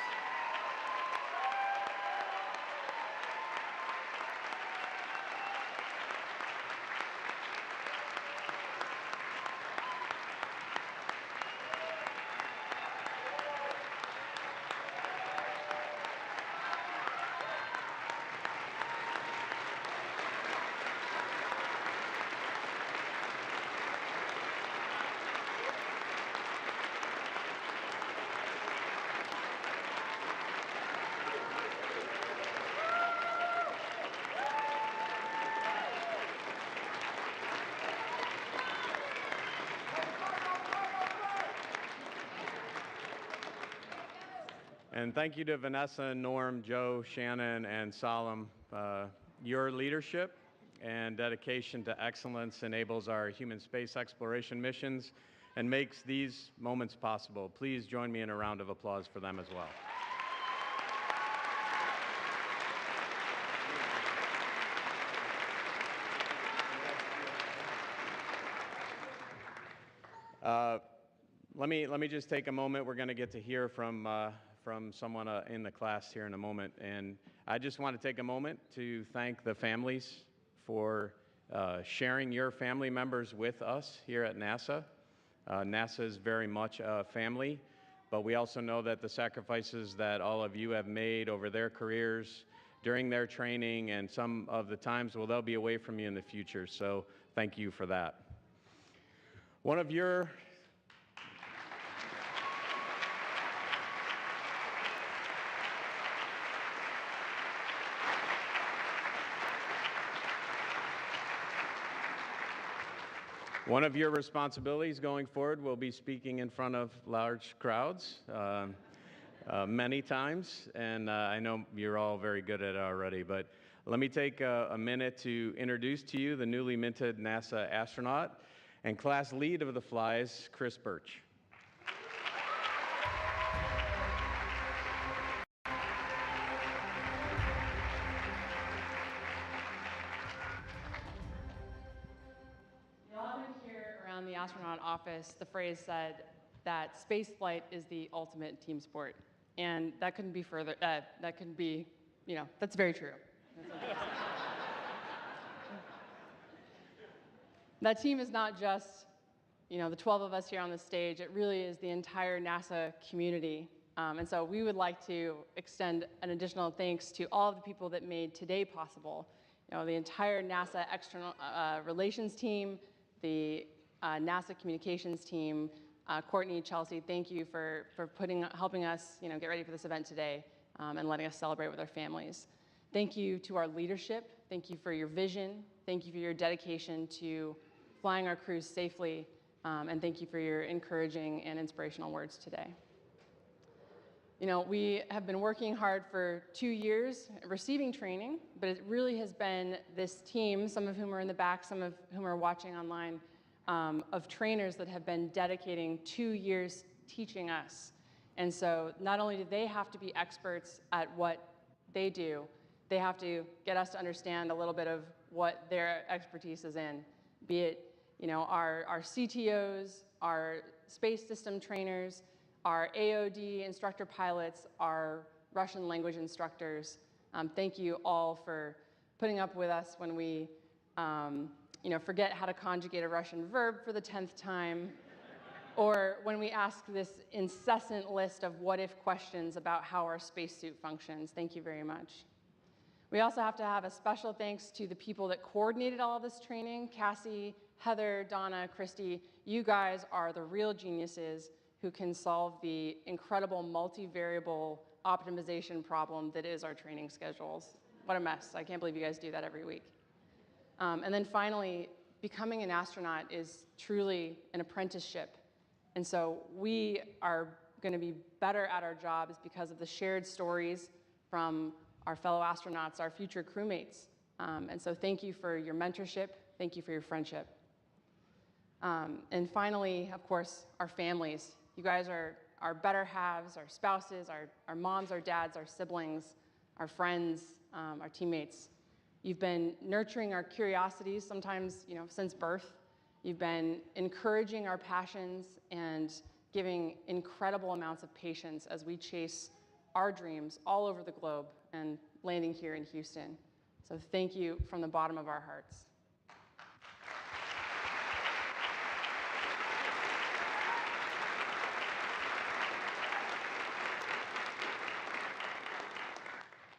And thank you to Vanessa, Norm, Joe, Shannon, and Salam. Your leadership and dedication to excellence enables our human space exploration missions and makes these moments possible. Please join me in a round of applause for them as well. Let me just take a moment. We're going to get to hear from someone in the class here in a moment. And I just want to take a moment to thank the families for sharing your family members with us here at NASA. NASA is very much a family, but we also know that the sacrifices that all of you have made over their careers, during their training, and some of the times, well, they'll be away from you in the future. So thank you for that. One of your responsibilities going forward will be speaking in front of large crowds many times, and I know you're all very good at it already, but let me take a minute to introduce to you the newly minted NASA astronaut and class lead of the flies, Chris Birch. The astronaut office, the phrase said that space flight is the ultimate team sport. And that couldn't be further, that couldn't be, that's very true. That team is not just, the 12 of us here on the stage, it really is the entire NASA community. And so we would like to extend an additional thanks to all of the people that made today possible. The entire NASA external relations team, the NASA communications team, Courtney, Chelsea, thank you for helping us get ready for this event today and letting us celebrate with our families. Thank you to our leadership. Thank you for your vision. Thank you for your dedication to flying our crews safely. And thank you for your encouraging and inspirational words today. We have been working hard for 2 years, receiving training, but it really has been this team, some of whom are in the back, some of whom are watching online, of trainers that have been dedicating 2 years teaching us. And so not only do they have to be experts at what they do, they have to get us to understand a little bit of what their expertise is in, be it our CTOs, our space system trainers, our AOD instructor pilots, our Russian language instructors. Thank you all for putting up with us when we forget how to conjugate a Russian verb for the 10th time, or when we ask this incessant list of what-if questions about how our spacesuit functions. Thank you very much. We also have to have a special thanks to the people that coordinated all of this training, Cassie, Heather, Donna, Christy. You guys are the real geniuses who can solve the incredible multivariable optimization problem that is our training schedules. What a mess. I can't believe you guys do that every week. And then finally, becoming an astronaut is truly an apprenticeship. And so we are going to be better at our jobs because of the shared stories from our fellow astronauts, our future crewmates. And so thank you for your mentorship. Thank you for your friendship. And finally, of course, our families. You guys are our better halves, our spouses, our moms, our dads, our siblings, our friends, our teammates. You've been nurturing our curiosities, sometimes since birth. You've been encouraging our passions and giving incredible amounts of patience as we chase our dreams all over the globe and landing here in Houston. So thank you from the bottom of our hearts.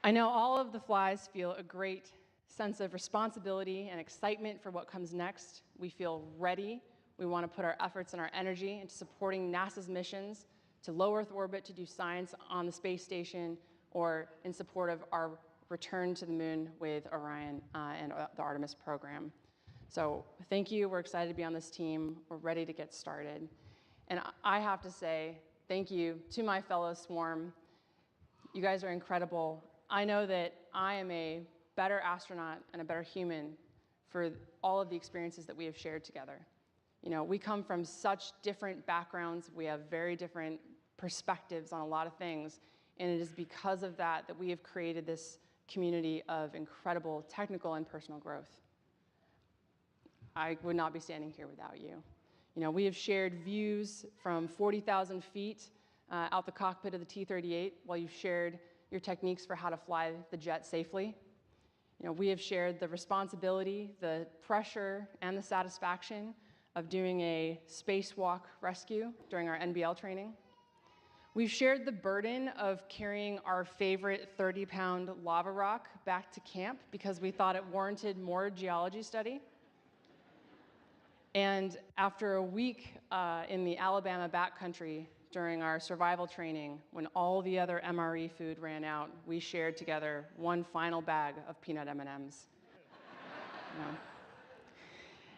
I know all of the flies feel a great sense of responsibility and excitement for what comes next. We feel ready. We want to put our efforts and our energy into supporting NASA's missions to low Earth orbit to do science on the space station, or in support of our return to the moon with Orion and the Artemis program. So thank you. We're excited to be on this team. We're ready to get started. And I have to say thank you to my fellow swarm. You guys are incredible. I know that I am a better astronaut and a better human for all of the experiences that we have shared together. You know, we come from such different backgrounds. We have very different perspectives on a lot of things. And it is because of that that we have created this community of incredible technical and personal growth. I would not be standing here without you. You know, we have shared views from 40,000 feet out the cockpit of the T-38 while you've shared your techniques for how to fly the jet safely. You know, we have shared the responsibility, the pressure, and the satisfaction of doing a spacewalk rescue during our NBL training. We've shared the burden of carrying our favorite 30-pound lava rock back to camp because we thought it warranted more geology study. And after a week in the Alabama backcountry during our survival training, when all the other MRE food ran out, we shared together one final bag of peanut M&Ms. You know.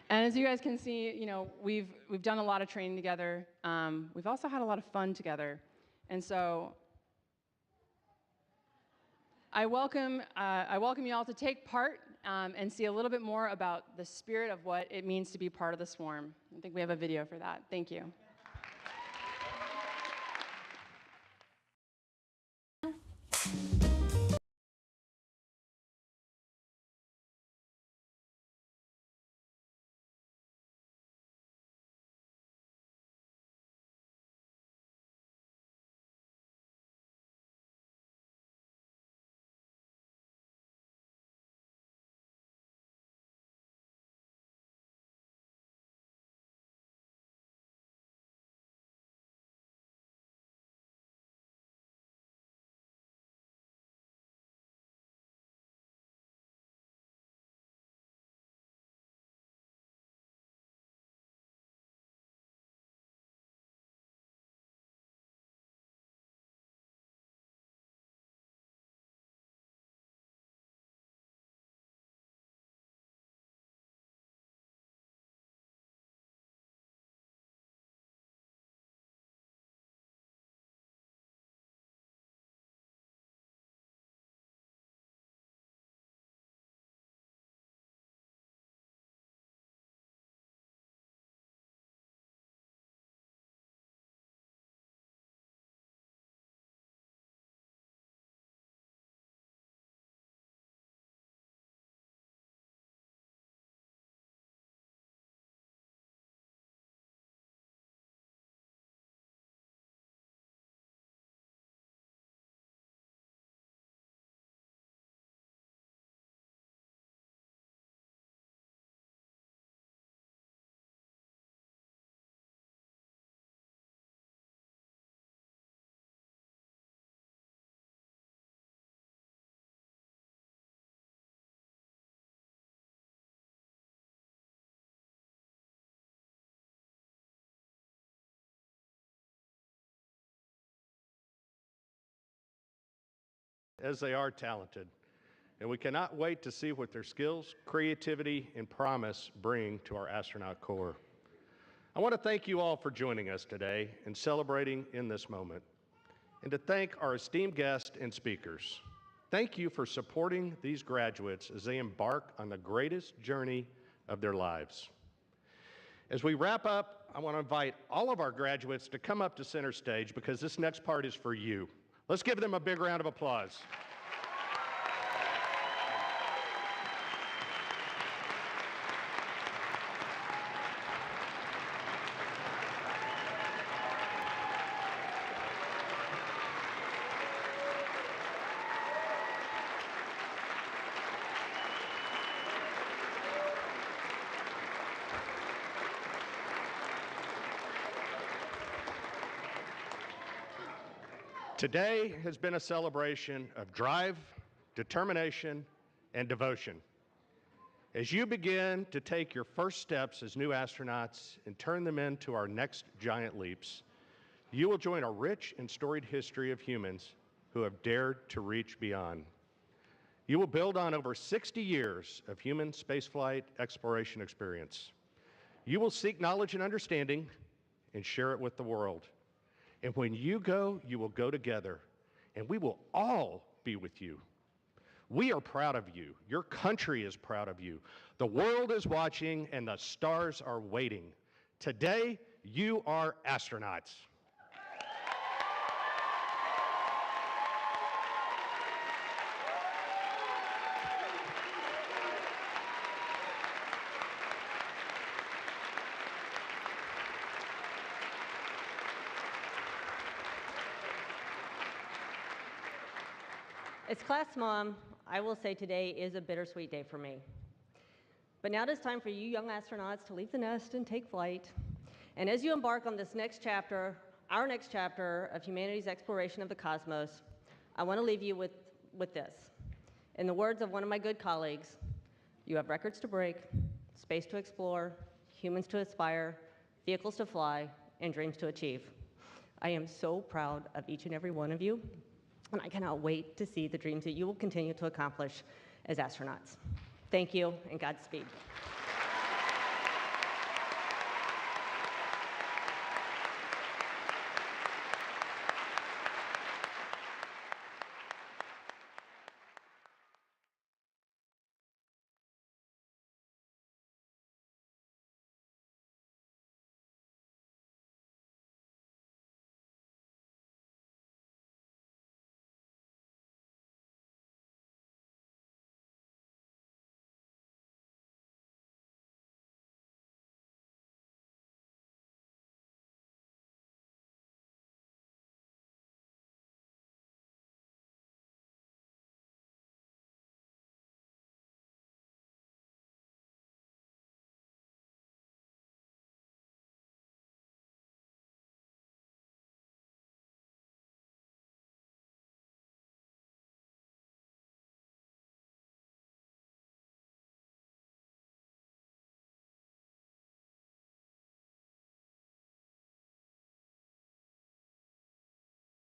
And as you guys can see, you know, we've done a lot of training together. We've also had a lot of fun together. And so I welcome you all to take part and see a little bit more about the spirit of what it means to be part of the swarm. I think we have a video for that. Thank you. As they are talented, and we cannot wait to see what their skills, creativity, and promise bring to our astronaut corps. I want to thank you all for joining us today and celebrating in this moment, and to thank our esteemed guests and speakers. Thank you for supporting these graduates as they embark on the greatest journey of their lives. As we wrap up, I want to invite all of our graduates to come up to center stage because this next part is for you. Let's give them a big round of applause. Today has been a celebration of drive, determination, and devotion. As you begin to take your first steps as new astronauts and turn them into our next giant leaps, you will join a rich and storied history of humans who have dared to reach beyond. You will build on over 60 years of human spaceflight exploration experience. You will seek knowledge and understanding and share it with the world. And when you go, you will go together and we will all be with you. We are proud of you. Your country is proud of you. The world is watching, and the stars are waiting. Today, you are astronauts. As class mom, I will say today is a bittersweet day for me. But now it is time for you young astronauts to leave the nest and take flight. And as you embark on this next chapter, our next chapter of humanity's exploration of the cosmos, I want to leave you with this. In the words of one of my good colleagues, you have records to break, space to explore, humans to aspire, vehicles to fly, and dreams to achieve. I am so proud of each and every one of you, and I cannot wait to see the dreams that you will continue to accomplish as astronauts. Thank you, and Godspeed.